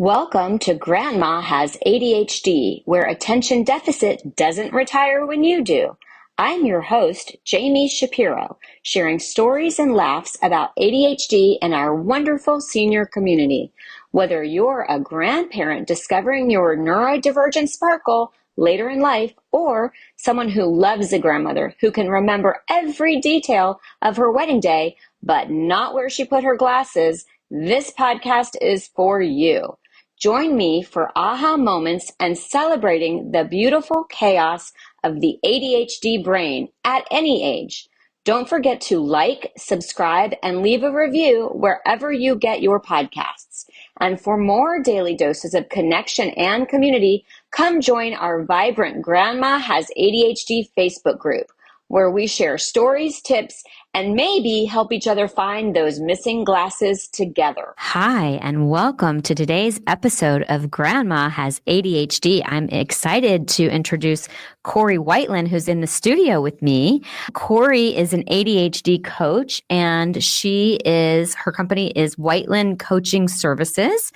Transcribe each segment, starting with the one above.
Welcome to Grandma Has ADHD, where attention deficit doesn't retire when you do. I'm your host, Jami Shapiro, sharing stories and laughs about ADHD in our wonderful senior community. Whether you're a grandparent discovering your neurodivergent sparkle later in life, or someone who loves a grandmother who can remember every detail of her wedding day, but not where she put her glasses, this podcast is for you. Join me for aha moments and celebrating the beautiful chaos of the ADHD brain at any age. Don't forget to like, subscribe, and leave a review wherever you get your podcasts. And for more daily doses of connection and community, come join our vibrant Grandma Has ADHD Facebook group, where we share stories, tips, and maybe help each other find those missing glasses together. Hi, and welcome to today's episode of Grandma Has ADHD. I'm excited to introduce Corie Wightlin, who's in the studio with me. Corie is an ADHD coach, and her company is Wightlin Coaching Services.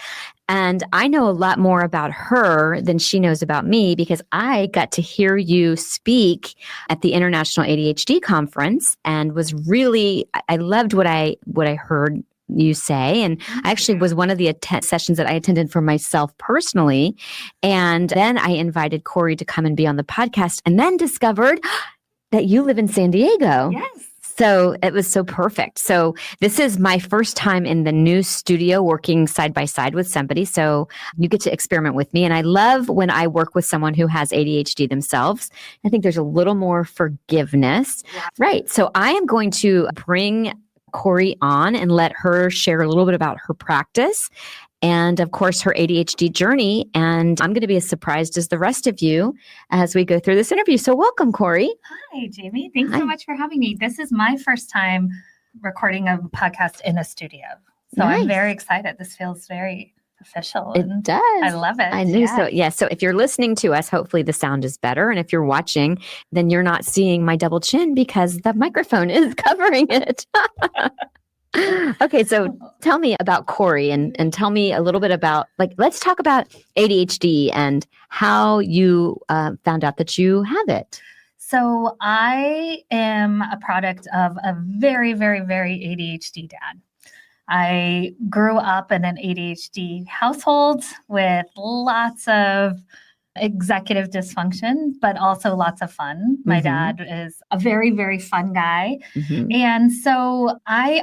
And I know a lot more about her than she knows about me because I got to hear you speak at the International ADHD Conference and I loved what I heard you say. And I actually was one of the sessions that I attended for myself personally. And then I invited Corie to come and be on the podcast and then discovered that you live in San Diego. Yes. So it was so perfect. So this is my first time in the new studio working side by side with somebody. So you get to experiment with me. And I love when I work with someone who has ADHD themselves. I think there's a little more forgiveness. Yeah. Right. So I am going to bring Corie on and let her share a little bit about her practice and, of course, her ADHD journey. And I'm going to be as surprised as the rest of you as we go through this interview. So welcome, Corie. Hi, Jami. Thanks so much for having me. This is my first time recording a podcast in a studio. So Nice. I'm very excited. This feels very official. It does. I love it. I knew so. Yeah. So if you're listening to us, hopefully the sound is better. And if you're watching, then you're not seeing my double chin because the microphone is covering it. Okay, so tell me about Corie and tell me a little bit about, let's talk about ADHD and how you found out that you have it. So I am a product of a very, very, very ADHD dad. I grew up in an ADHD household with lots of executive dysfunction, but also lots of fun. My dad is a very, very fun guy. And so my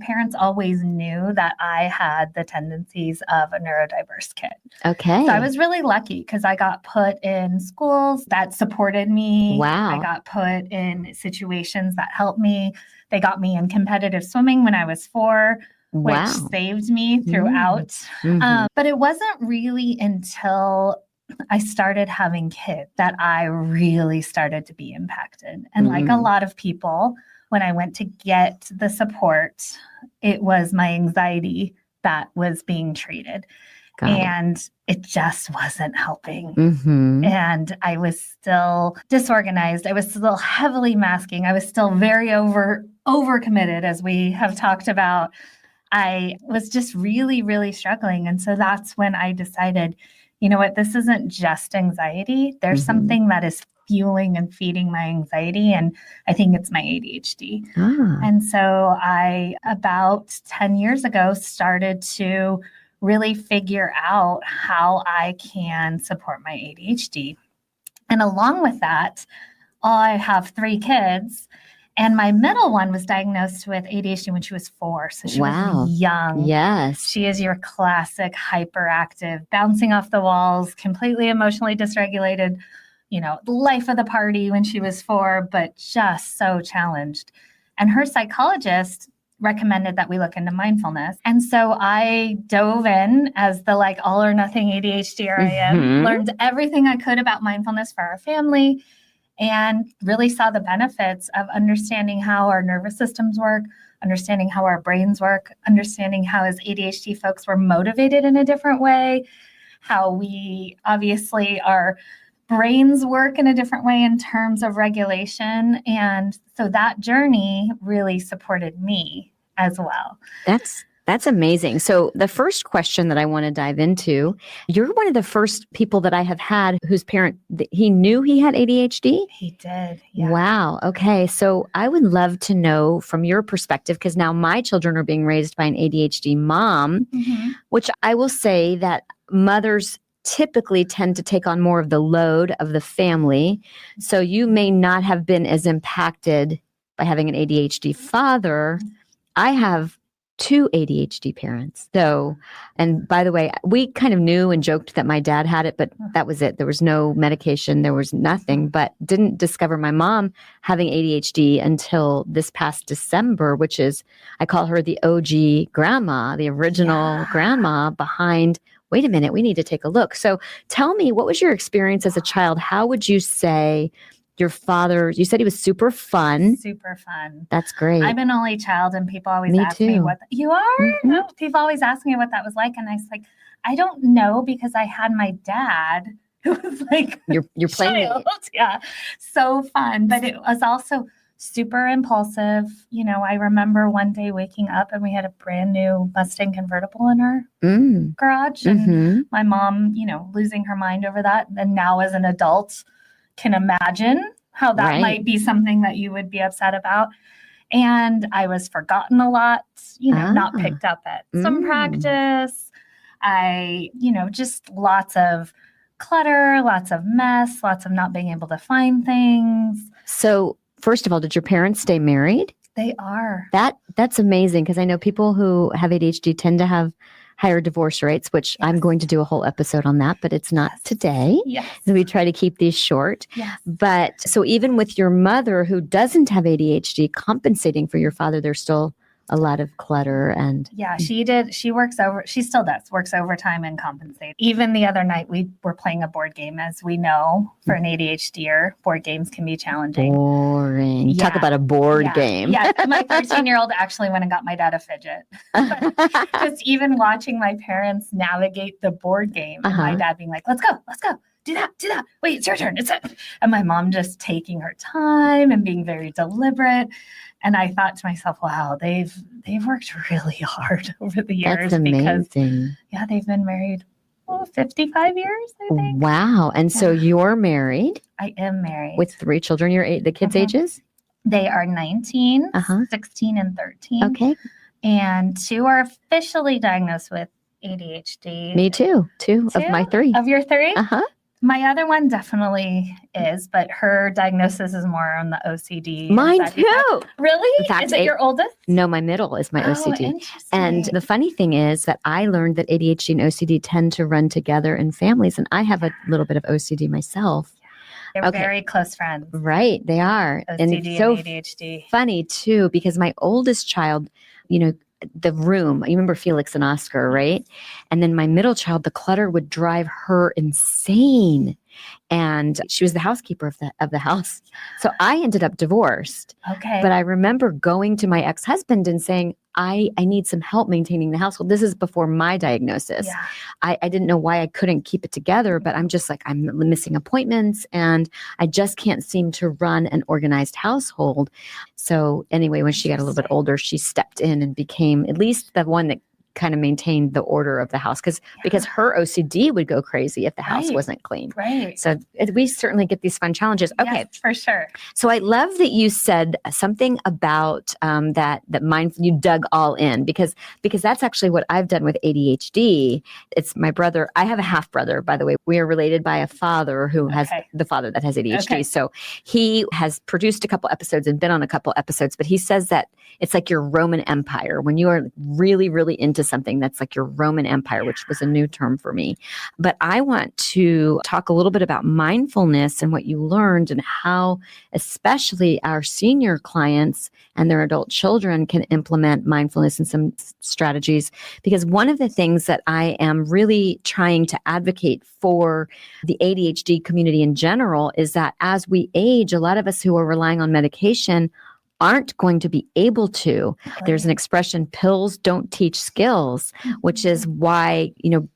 parents always knew that I had the tendencies of a neurodiverse kid. Okay. So I was really lucky because I got put in schools that supported me. Wow. I got put in situations that helped me. They got me in competitive swimming when I was 4. Wow. Which saved me throughout. But it wasn't really until I started having kids that I really started to be impacted. And like a lot of people, when I went to get the support, it was my anxiety that was being treated. And it just wasn't helping. And I was still disorganized. I was still heavily masking. I was still very overcommitted, as we have talked about. I was just really, really struggling. And so that's when I decided, you know what, this isn't just anxiety. There's something that is fueling and feeding my anxiety. And I think it's my ADHD. And so I, about 10 years ago, started to really figure out how I can support my ADHD. And along with that, I have 3 kids. And my middle one was diagnosed with ADHD when she was 4. So she was young. Yes. She is your classic hyperactive, bouncing off the walls, completely emotionally dysregulated, the life of the party when she was 4, but just so challenged. And her psychologist recommended that we look into mindfulness. And so I dove in as the all or nothing ADHDer I am, learned everything I could about mindfulness for our family, and really saw the benefits of understanding how our nervous systems work, understanding how our brains work, understanding how as ADHD folks we're motivated in a different way, how we obviously our brains work in a different way in terms of regulation. And so that journey really supported me as well. That's That's amazing. So the first question that I want to dive into, you're one of the first people that I have had whose parent, he knew he had ADHD? He did. Yeah. Wow. Okay. So I would love to know from your perspective, because now my children are being raised by an ADHD mom, which I will say that mothers typically tend to take on more of the load of the family. So you may not have been as impacted by having an ADHD father. I have 2 ADHD parents. So, and by the way, we kind of knew and joked that my dad had it, but that was it. There was no medication. There was nothing, but didn't discover my mom having ADHD until this past December, which is, I call her the OG grandma, the original grandma behind, wait a minute, we need to take a look. So tell me, what was your experience as a child? How would you say your father, you said he was super fun. Super fun. That's great. I'm an only child, and people always ask me what you are. No, people always ask me what that was like, and I was like, I don't know, because I had my dad who was like you're playing child. Yeah, so fun, but it was also super impulsive. You know, I remember one day waking up and we had a brand new Mustang convertible in our garage, and my mom, you know, losing her mind over that. And now as an adult, can imagine how that might be something that you would be upset about. And I was forgotten a lot, you know, not picked up at some practice. I, you know, just lots of clutter, lots of mess, lots of not being able to find things. So first of all, did your parents stay married? They are. That's amazing, because I know people who have ADHD tend to have higher divorce rates, which I'm going to do a whole episode on that, but it's not today. Yes. So we try to keep these short. Yes. But so even with your mother who doesn't have ADHD compensating for your father, there's still a lot of clutter. And she still does, works overtime and compensates. Even the other night we were playing a board game. As we know, for an ADHDer, board games can be challenging. Boring. Yeah. Talk about a board game. Yeah, my 13-year-old actually went and got my dad a fidget. Just even watching my parents navigate the board game, and my dad being like, let's go. Do that. Wait, it's your turn. And my mom just taking her time and being very deliberate. And I thought to myself, wow, they've worked really hard over the years. That's amazing. Because, they've been married 55 years, I think. Wow. And so you're married? I am married. With 3 children. The kids' ages? They are 19, 16, and 13. Okay. And 2 are officially diagnosed with ADHD. Me too. 2 of my 3. Of your 3? Uh-huh. My other one definitely is, but her diagnosis is more on the OCD. Mine too. Really? In fact, is it your oldest? No, my middle is my OCD. And the funny thing is that I learned that ADHD and OCD tend to run together in families. And I have a little bit of OCD myself. They're very close friends. Right. They are. OCD and it's so ADHD. Funny too, because my oldest child, you know, the room, you remember Felix and Oscar, right? And then my middle child, the clutter would drive her insane. And she was the housekeeper of the house. So I ended up divorced. Okay. But I remember going to my ex-husband and saying, I need some help maintaining the household. This is before my diagnosis. Yeah. I didn't know why I couldn't keep it together, but I'm just like, I'm missing appointments and I just can't seem to run an organized household. So anyway, when she got a little bit older, she stepped in and became at least the one that kind of maintained the order of the house because her OCD would go crazy if the house wasn't clean. Right. So we certainly get these fun challenges. Okay. Yes, for sure. So I love that you said something about that mindful, you dug all in because that's actually what I've done with ADHD. It's my brother. I have a half brother, by the way. We are related by a father who has the father that has ADHD. Okay. So he has produced a couple episodes and been on a couple episodes, but he says that it's like your Roman Empire. When you are really, really into something, that's like your Roman Empire, which was a new term for me. But I want to talk a little bit about mindfulness and what you learned and how especially our senior clients and their adult children can implement mindfulness and some strategies. Because one of the things that I am really trying to advocate for the ADHD community in general is that as we age, a lot of us who are relying on medication aren't going to be able to. Right. There's an expression, pills don't teach skills, which is why,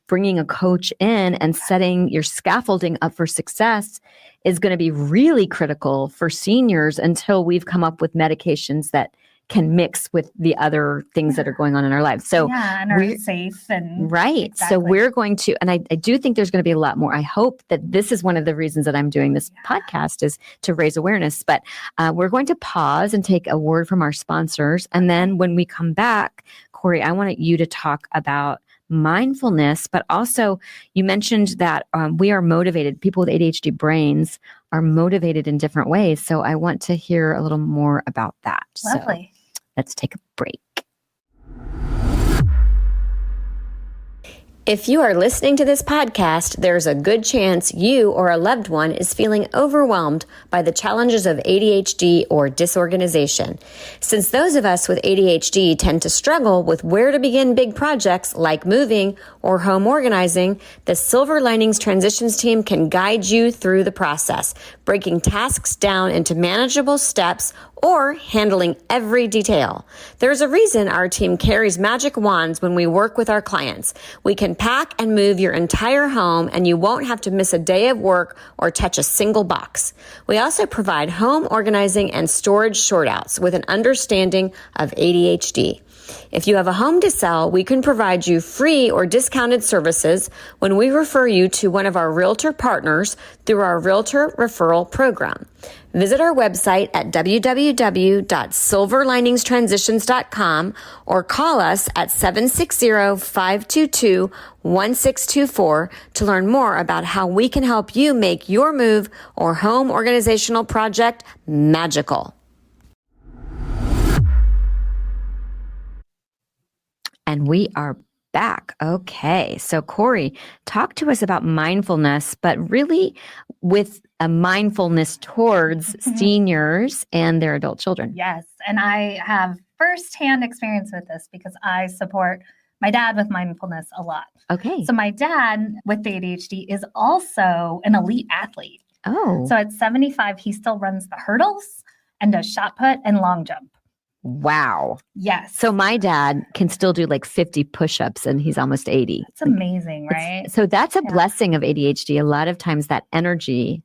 bringing a coach in and setting your scaffolding up for success is going to be really critical for seniors until we've come up with medications that can mix with the other things that are going on in our lives. So and are safe and right. Exactly. So we're going to, and I do think there's going to be a lot more. I hope that this is one of the reasons that I'm doing this podcast is to raise awareness. But we're going to pause and take a word from our sponsors. And then when we come back, Corie, I wanted you to talk about mindfulness, but also you mentioned that we are motivated. People with ADHD brains are motivated in different ways. So I want to hear a little more about that. Lovely. So let's take a break. If you are listening to this podcast, there's a good chance you or a loved one is feeling overwhelmed by the challenges of ADHD or disorganization. Since those of us with ADHD tend to struggle with where to begin big projects like moving or home organizing, the Silver Linings Transitions team can guide you through the process, breaking tasks down into manageable steps or handling every detail. There's a reason our team carries magic wands when we work with our clients. We can pack and move your entire home and you won't have to miss a day of work or touch a single box. We also provide home organizing and storage sort outs with an understanding of ADHD. If you have a home to sell, we can provide you free or discounted services when we refer you to one of our realtor partners through our realtor referral program. Visit our website at www.silverliningstransitions.com or call us at 760-522-1624 to learn more about how we can help you make your move or home organizational project magical. And we are back. Okay. So Corie, talk to us about mindfulness, but really with a mindfulness towards seniors and their adult children. Yes. And I have firsthand experience with this because I support my dad with mindfulness a lot. Okay. So my dad with the ADHD is also an elite athlete. Oh. So at 75, he still runs the hurdles and does shot put and long jump. Wow. Yes. So my dad can still do like 50 push-ups and he's almost 80. It's amazing, right? So that's a blessing of ADHD. A lot of times that energy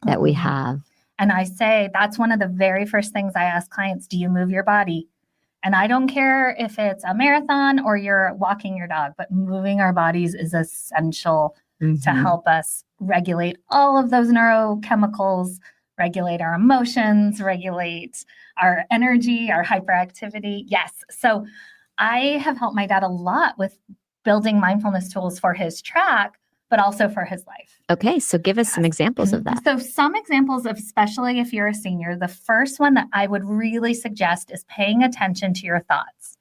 that we have. And I say, that's one of the very first things I ask clients, do you move your body? And I don't care if it's a marathon or you're walking your dog, but moving our bodies is essential to help us regulate all of those neurochemicals, regulate our emotions, regulate our energy, our hyperactivity. Yes. So I have helped my dad a lot with building mindfulness tools for his track, but also for his life. Okay. So give us some examples of that. So some examples of, especially if you're a senior, the first one that I would really suggest is paying attention to your thoughts,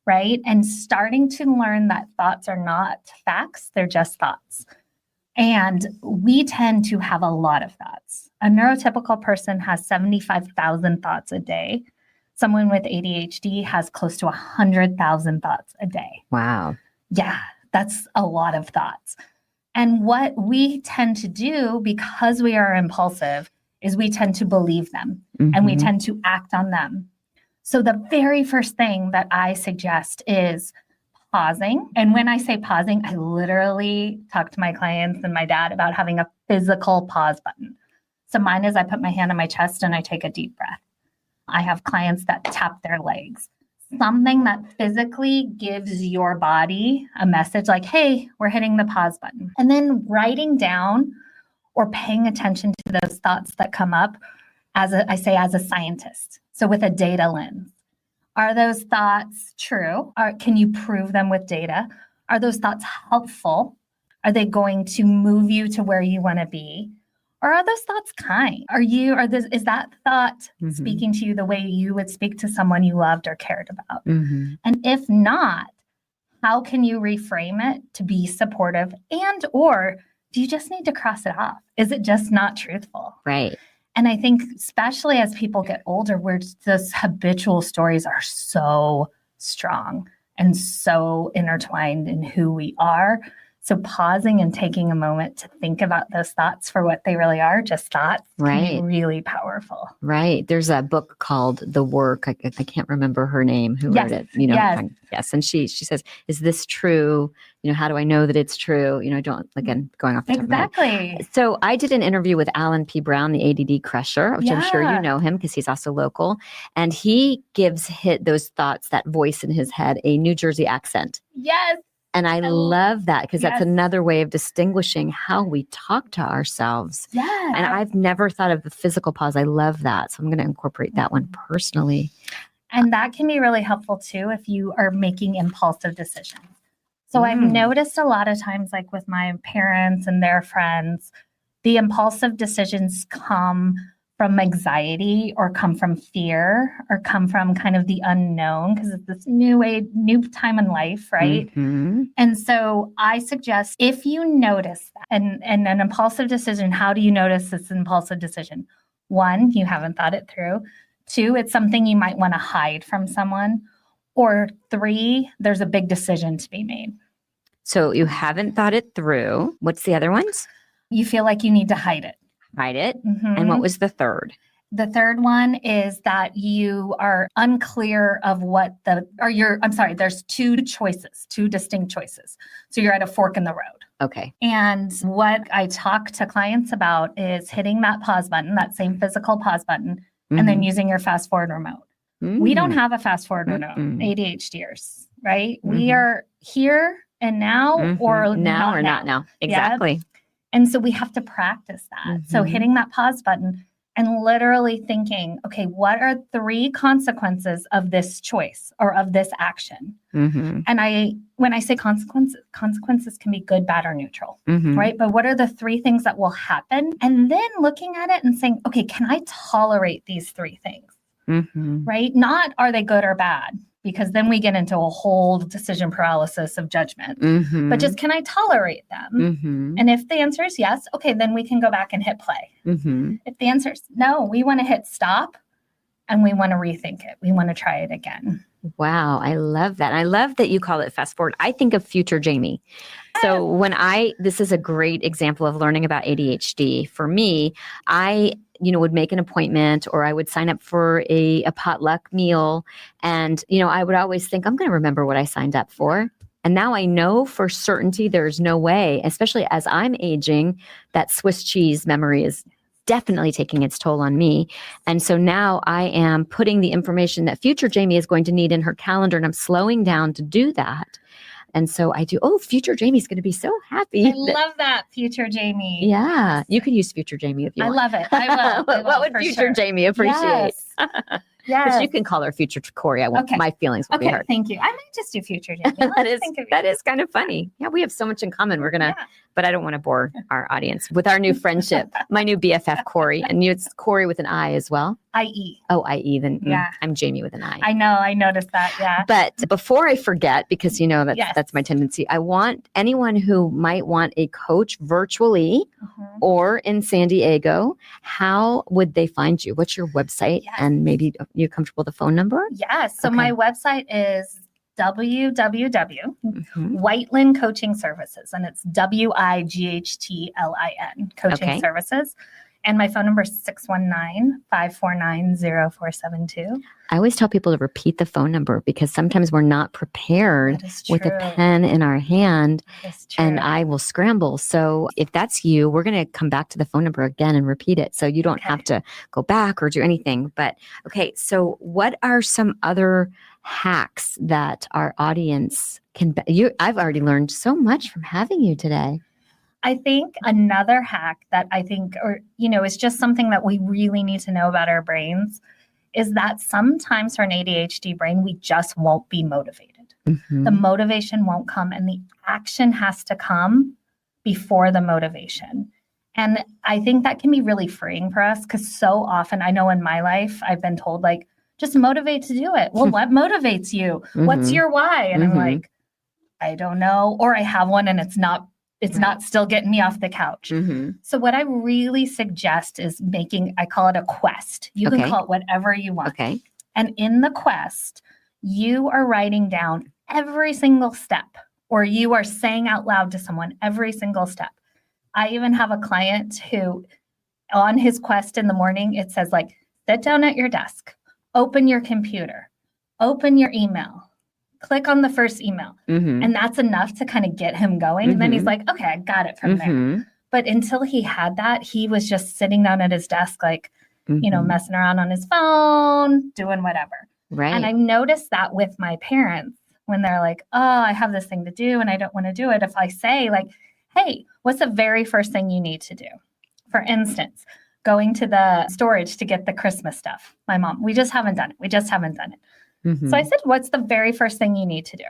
right? And starting to learn that thoughts are not facts. They're just thoughts. And we tend to have a lot of thoughts. A neurotypical person has 75,000 thoughts a day. Someone with ADHD has close to 100,000 thoughts a day. Wow. Yeah, that's a lot of thoughts. And what we tend to do, because we are impulsive, is we tend to believe them and we tend to act on them. So the very first thing that I suggest is pausing. And when I say pausing, I literally talk to my clients and my dad about having a physical pause button. So mine is I put my hand on my chest and I take a deep breath. I have clients that tap their legs. Something that physically gives your body a message like, hey, we're hitting the pause button. And then writing down or paying attention to those thoughts that come up as a scientist. So with a data lens. Are those thoughts true? Can you prove them with data? Are those thoughts helpful? Are they going to move you to where you want to be? Or are those thoughts kind? Is that thought speaking to you the way you would speak to someone you loved or cared about? And if not, how can you reframe it to be supportive? And or do you just need to cross it off? Is it just not truthful? Right. And I think especially as people get older, where those habitual stories are so strong and so intertwined in who we are. So pausing and taking a moment to think about those thoughts for what they really are, just thoughts, can be really powerful. Right. There's a book called The Work. I can't remember her name who wrote it. Yes. And she says, is this true? How do I know that it's true? Again, going off the top of my head. Exactly. So I did an interview with Alan P. Brown, the ADD crusher, which I'm sure you know him because he's also local. And he gives those thoughts, that voice in his head, a New Jersey accent. Yes. And I love that because that's another way of distinguishing how we talk to ourselves. Yeah. And I've never thought of the physical pause. I love that. So I'm going to incorporate that one personally. And that can be really helpful too if you are making impulsive decisions. So I've noticed a lot of times, like with my parents and their friends, the impulsive decisions come from anxiety or come from fear or come from kind of the unknown because it's this new time in life, right? Mm-hmm. And so I suggest if you notice that and an impulsive decision, how do you notice this impulsive decision? 1, you haven't thought it through. 2, it's something you might want to hide from someone. Or 3, there's a big decision to be made. So you haven't thought it through. What's the other ones? You feel like you need to hide it. Hide it. Mm-hmm. And what was the third? The third one is that you are unclear of there's 2 distinct choices. So you're at a fork in the road. Okay. And what I talk to clients about is hitting that pause button, that same physical pause button, and then using your fast forward remote. We don't have a fast forward remote, ADHDers, right? We are here and now or now or not now. Exactly. Yeah? And so we have to practice that. So hitting that pause button and literally thinking, okay, what are 3 consequences of this choice or of this action? And when I say consequences can be good, bad, or neutral, right? But what are the 3 things that will happen? And then looking at it and saying, okay, can I tolerate these 3 things? Right? Not are they good or bad? Because then we get into a whole decision paralysis of judgment. But just, can I tolerate them? And if the answer is yes, okay, then we can go back and hit play. If the answer is no, we want to hit stop and we want to rethink it. We want to try it again. Wow. I love that. I love that you call it fast forward. I think of future Jami. So this is a great example of learning about ADHD. For me, I would make an appointment or I would sign up for a potluck meal. And, I would always think, I'm going to remember what I signed up for. And now I know for certainty there's no way, especially as I'm aging, that Swiss cheese memory is definitely taking its toll on me. And so now I am putting the information that future Jami is going to need in her calendar, and I'm slowing down to do that. And so I do, future Jami's going to be so happy. I love that, future Jami. Yeah. You can use future Jami if you want. I love it. I will. What would future Jami appreciate? Yes. But you can call her future Corie. I won't. My feelings will be hurt. Thank you. I might just do future Jami. that is kind of funny. Yeah, we have so much in common. We're gonna, but I don't want to bore our audience with our new friendship. My new BFF Corie, and it's Corie with an I as well. I-E. Oh, I-E. Then I'm Jami with an I. I know. I noticed that. Yeah. But before I forget, because that's my tendency, I want anyone who might want a coach virtually or in San Diego, how would they find you? What's your website? And maybe you're comfortable with the phone number? Yes. So my website is www.Wightlin Coaching Services, and it's WIGHTLIN Coaching Services. And my phone number is 619-549-0472. I always tell people to repeat the phone number because sometimes we're not prepared with a pen in our hand, and I will scramble. So if that's you, we're going to come back to the phone number again and repeat it. So you don't have to go back or do anything. But so what are some other hacks that our audience can, I've already learned so much from having you today. I think another hack that is just something that we really need to know about our brains is that sometimes for an ADHD brain, we just won't be motivated. The motivation won't come, and the action has to come before the motivation. And I think that can be really freeing for us because so often, I know in my life, I've been told just motivate to do it. Well, what motivates you? What's your why? And I'm like, I don't know. Or I have one and it's not still getting me off the couch. So what I really suggest is I call it a quest. You can call it whatever you want. And in the quest, you are writing down every single step or you are saying out loud to someone every single step. I even have a client who on his quest in the morning, it says like, sit down at your desk, open your computer, open your email, click on the first email. And that's enough to kind of get him going. And then he's like, okay, I got it from there. But until he had that, he was just sitting down at his desk, like, messing around on his phone, doing whatever. Right. And I've noticed that with my parents when they're like, oh, I have this thing to do and I don't want to do it. If I say like, hey, what's the very first thing you need to do? For instance, going to the storage to get the Christmas stuff. My mom, we just haven't done it. So I said, what's the very first thing you need to do?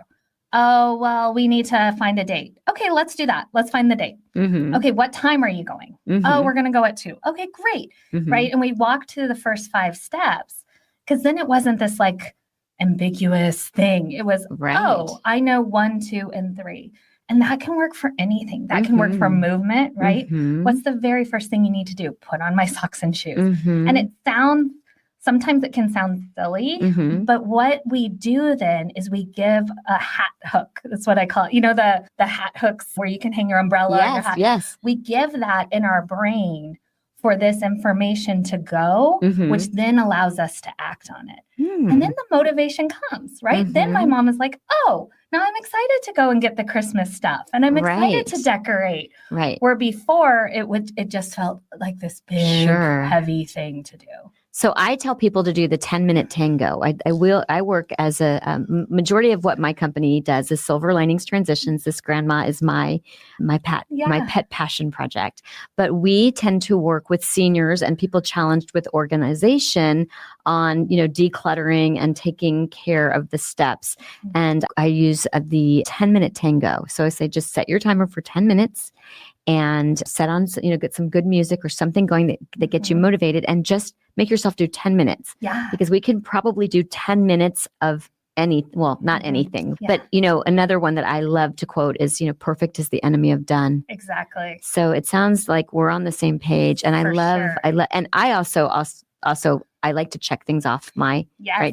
Oh, well, we need to find a date. Okay, let's do that. Let's find the date. Okay, what time are you going? Oh, we're going to go at 2. Okay, great. Right. And we walked through the first 5 steps because then it wasn't this like ambiguous thing. It was, oh, I know 1, 2, and 3. And that can work for anything. That can work for movement, right? What's the very first thing you need to do? Put on my socks and shoes. And sometimes it can sound silly, but what we do then is we give a hat hook. That's what I call it. The hat hooks where you can hang your umbrella. Yes, your hat. yes. We give that in our brain for this information to go, which then allows us to act on it. And then the motivation comes, right? Then my mom is like, oh, now I'm excited to go and get the Christmas stuff. And I'm excited to decorate. Right. Where before it just felt like this big, heavy thing to do. So I tell people to do the 10-minute tango. I work as a majority of what my company does is Silver Linings Transitions. This grandma is my pet passion project. But we tend to work with seniors and people challenged with organization on, decluttering and taking care of the steps. And I use the 10-minute tango. So I say, just set your timer for 10 minutes and set on, get some good music or something going that gets you motivated, and just make yourself do 10 minutes. Yeah. Because we can probably do 10 minutes of not anything. But, another one that I love to quote is, perfect is the enemy of done. Exactly. So it sounds like we're on the same page. And and I also I like to check things off my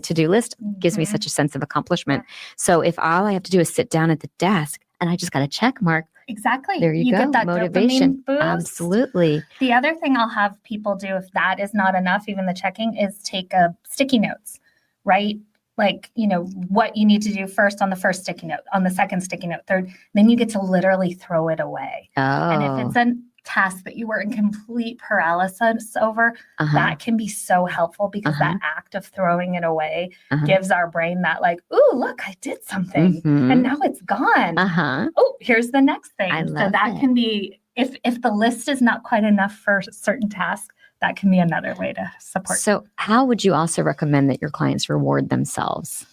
to-do list. Gives me such a sense of accomplishment. So if all I have to do is sit down at the desk and I just got a check mark. Exactly. There you go. Get that Motivation. Boost. Absolutely. The other thing I'll have people do if that is not enough, even the checking, is take sticky notes, right? Like, what you need to do first on the first sticky note, on the second sticky note, third, then you get to literally throw it away. Oh. And if it's a task that you were in complete paralysis over, that can be so helpful because that act of throwing it away gives our brain that like, ooh, look, I did something and now it's gone. Oh, here's the next thing. So that can be, if the list is not quite enough for certain tasks, that can be another way to support. So how would you also recommend that your clients reward themselves?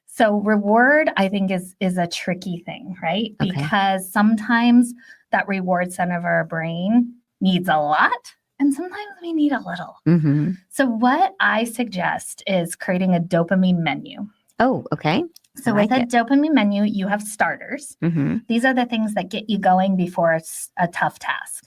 So reward, I think, is a tricky thing, right? Okay. Because sometimes that reward center of our brain needs a lot, and sometimes we need a little. So what I suggest is creating a dopamine menu. Oh, okay. So with a dopamine menu, you have starters. These are the things that get you going before it's a tough task.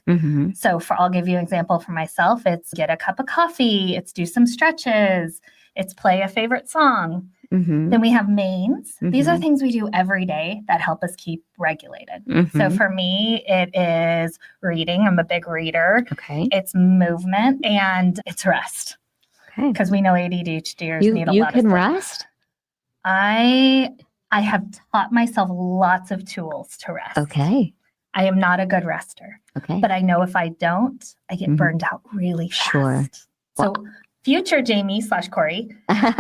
So I'll give you an example for myself. It's get a cup of coffee. It's do some stretches. It's play a favorite song. Then we have mains. These are things we do every day that help us keep regulated. So for me, it is reading. I'm a big reader. Okay. It's movement and it's rest. Okay. Because we know ADHDers need a lot of You can rest? I have taught myself lots of tools to rest. Okay. I am not a good rester. Okay. But I know if I don't, I get burned out really fast. Sure. So future Jami / Corie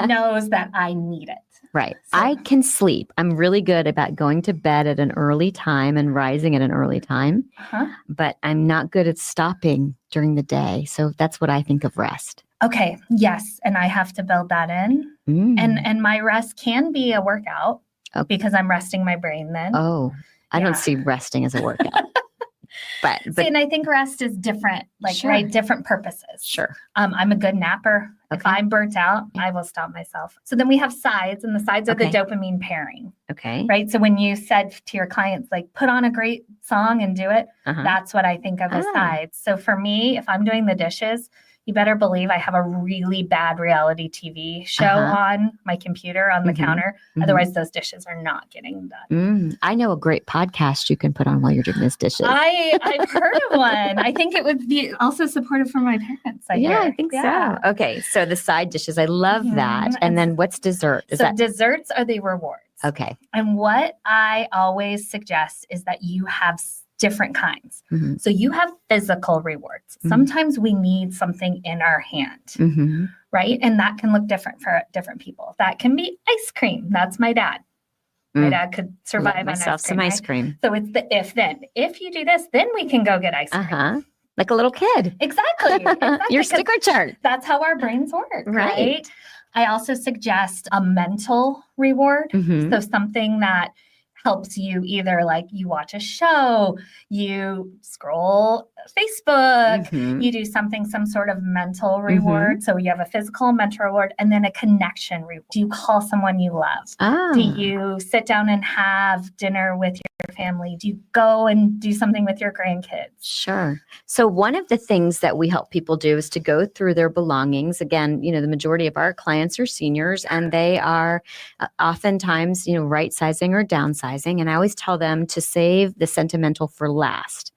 knows that I need it. Right. So, I can sleep. I'm really good about going to bed at an early time and rising at an early time. But I'm not good at stopping during the day. So that's what I think of rest. Okay. Yes. And I have to build that in. And my rest can be a workout because I'm resting my brain then. Oh, I don't see resting as a workout. But see, and I think rest is different, right? Different purposes. Sure. I'm a good napper. Okay. If I'm burnt out, I will stop myself. So then we have sides, and the sides are the dopamine pairing. Okay. Right. So when you said to your clients, like, put on a great song and do it, that's what I think of as sides. So for me, if I'm doing the dishes, you better believe I have a really bad reality TV show on my computer on the counter. Otherwise, those dishes are not getting done. I know a great podcast you can put on while you're doing those dishes. I've heard of one. I think it would be also supportive for my parents. I think so. Okay, so the side dishes, I love that. And then what's dessert? Desserts are the rewards. Okay. And what I always suggest is that you have different kinds. So you have physical rewards. Sometimes we need something in our hand, right? And that can look different for different people. That can be ice cream. That's my dad. My dad could survive on ice cream. So it's the if then. If you do this, then we can go get ice cream. Like a little kid. Exactly. Your sticker chart. That's how our brains work, right? I also suggest a mental reward. So something that helps you either like you watch a show, you scroll Facebook, you do some sort of mental reward. So you have a physical mental reward and then a connection reward. Do you call someone you love? Do you sit down and have dinner with your family? Do you go and do something with your grandkids? Sure. So one of the things that we help people do is to go through their belongings. Again, the majority of our clients are seniors and they are oftentimes, right sizing or downsizing. And I always tell them to save the sentimental for last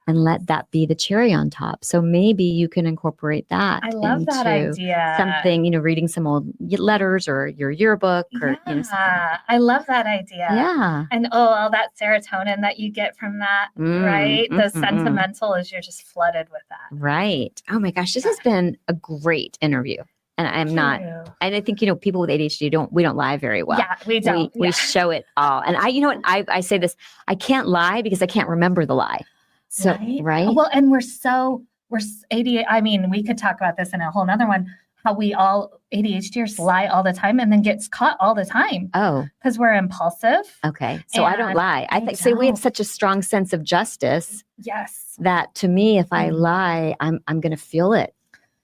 and let that be the cherry on top. So maybe you can incorporate that. I love that idea. Something, reading some old letters or your yearbook or I love that idea. Yeah. And all that serotonin that you get from that, right? The sentimental is you're just flooded with that. Right. Oh my gosh, this has been a great interview. And I'm not, and I think, people with ADHD we don't lie very well. Yeah, we don't. We show it all. And I say this, I can't lie because I can't remember the lie. So, right? Well, and we're ADHD. I mean, we could talk about this in a whole nother one, how we all ADHDers lie all the time and then gets caught all the time. Oh. Because we're impulsive. Okay. So I don't lie. I think, we have such a strong sense of justice. Yes. That to me, if I lie, I'm going to feel it.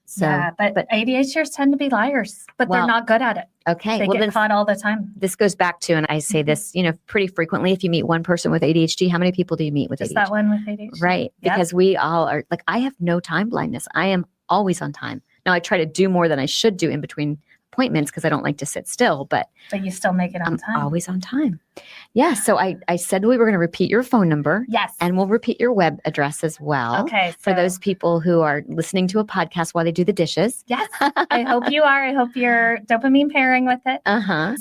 So, but ADHDers tend to be liars, but they're not good at it. Okay. They get caught all the time. This goes back to, and I say this, pretty frequently, if you meet one person with ADHD, how many people do you meet with ADHD? Just that one with ADHD. Right. Because we all are I have no time blindness. I am always on time. Now I try to do more than I should do in between appointments because I don't like to sit still, but you still make it on time. Always on time. Yeah. So I said we were going to repeat your phone number. Yes. And we'll repeat your web address as well. Okay. For those people who are listening to a podcast while they do the dishes. Yes. I hope you are. I hope you're dopamine pairing with it.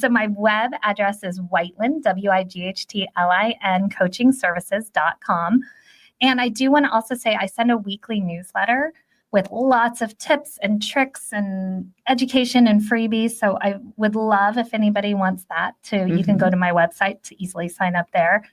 So my web address is Wightlin, WIGHTLIN, coachingservices.com. And I do want to also say I send a weekly newsletter with lots of tips and tricks and education and freebies. So I would love if anybody wants that too. You can go to my website to easily sign up there.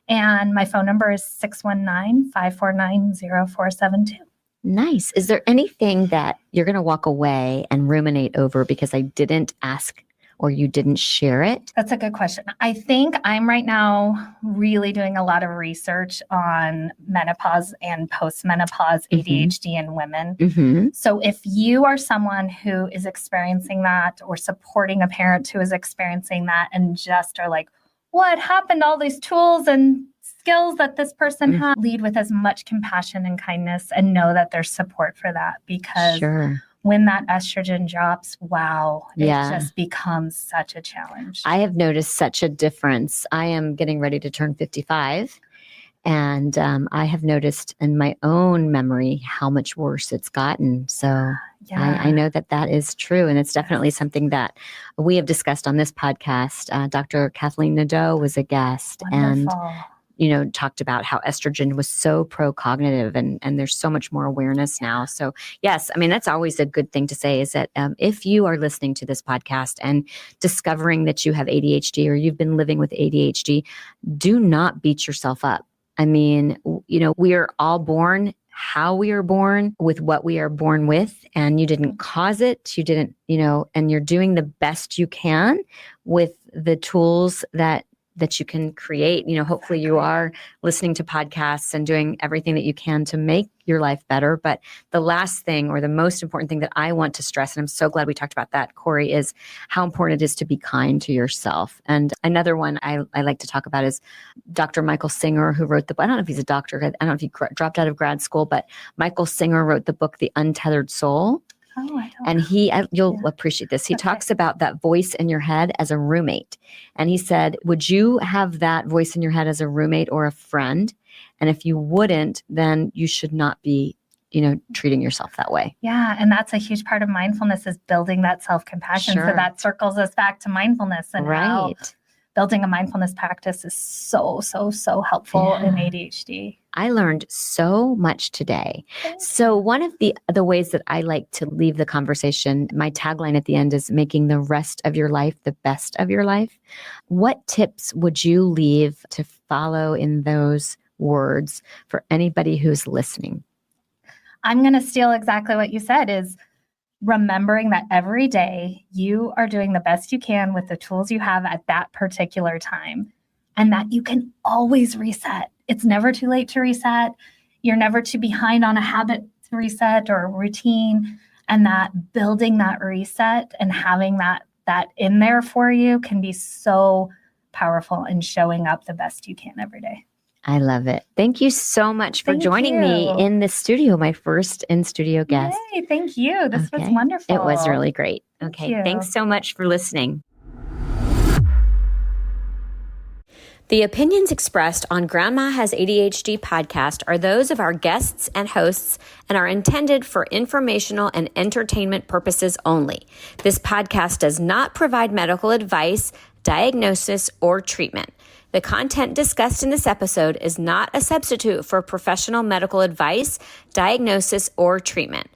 And my phone number is 619-549-0472. Nice. Is there anything that you're going to walk away and ruminate over because I didn't ask or you didn't share it? That's a good question. I think I'm right now really doing a lot of research on menopause and postmenopause ADHD in women. So if you are someone who is experiencing that or supporting a parent who is experiencing that and just are like, what happened? All these tools and skills that this person has, lead with as much compassion and kindness and know that there's support for that because when that estrogen drops, it just becomes such a challenge. I have noticed such a difference. I am getting ready to turn 55. And I have noticed in my own memory how much worse it's gotten. So I know that is true. And it's definitely something that we have discussed on this podcast. Dr. Kathleen Nadeau was a guest. Wonderful. And talked about how estrogen was so pro-cognitive and there's so much more awareness now. So yes, I mean, that's always a good thing to say is that if you are listening to this podcast and discovering that you have ADHD or you've been living with ADHD, do not beat yourself up. I mean, we are all born how we are born with what we are born with, and you didn't cause it. You didn't, and you're doing the best you can with the tools that you can create. Hopefully you are listening to podcasts and doing everything that you can to make your life better. But the last thing or the most important thing that I want to stress, and I'm so glad we talked about that, Corie, is how important it is to be kind to yourself. And another one I like to talk about is Dr. Michael Singer, who wrote the book. I don't know if he's a doctor. I don't know if he dropped out of grad school, but Michael Singer wrote the book, The Untethered Soul. Oh, I don't And know. you'll Yeah. appreciate this. He Okay. talks about that voice in your head as a roommate. And he said, would you have that voice in your head as a roommate or a friend? And if you wouldn't, then you should not be, treating yourself that way. Yeah. And that's a huge part of mindfulness, is building that self-compassion. Sure. So that circles us back to mindfulness, and how Right. building a mindfulness practice is so, so, so helpful in ADHD. I learned so much today. So one of the ways that I like to leave the conversation, my tagline at the end is making the rest of your life the best of your life. What tips would you leave to follow in those words for anybody who's listening? I'm going to steal exactly what you said, is remembering that every day you are doing the best you can with the tools you have at that particular time, and that you can always reset. It's never too late to reset. You're never too behind on a habit to reset or a routine, and that building that reset and having that in there for you can be so powerful in showing up the best you can every day. I love it. Thank you so much for joining me in the studio, my first in-studio guest. Yay, thank you. This was wonderful. It was really great. Thank you. Thanks so much for listening. The opinions expressed on Grandma Has ADHD podcast are those of our guests and hosts and are intended for informational and entertainment purposes only. This podcast does not provide medical advice, diagnosis, or treatment. The content discussed in this episode is not a substitute for professional medical advice, diagnosis, or treatment.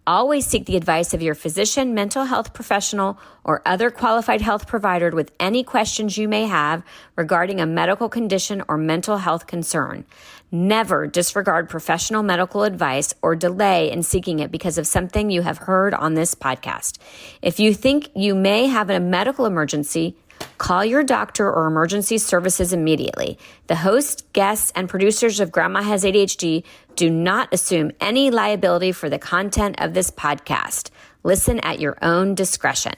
Always seek the advice of your physician, mental health professional, or other qualified health provider with any questions you may have regarding a medical condition or mental health concern. Never disregard professional medical advice or delay in seeking it because of something you have heard on this podcast. If you think you may have a medical emergency, call your doctor or emergency services immediately. The host, guests, and producers of Grandma Has ADHD do not assume any liability for the content of this podcast. Listen at your own discretion.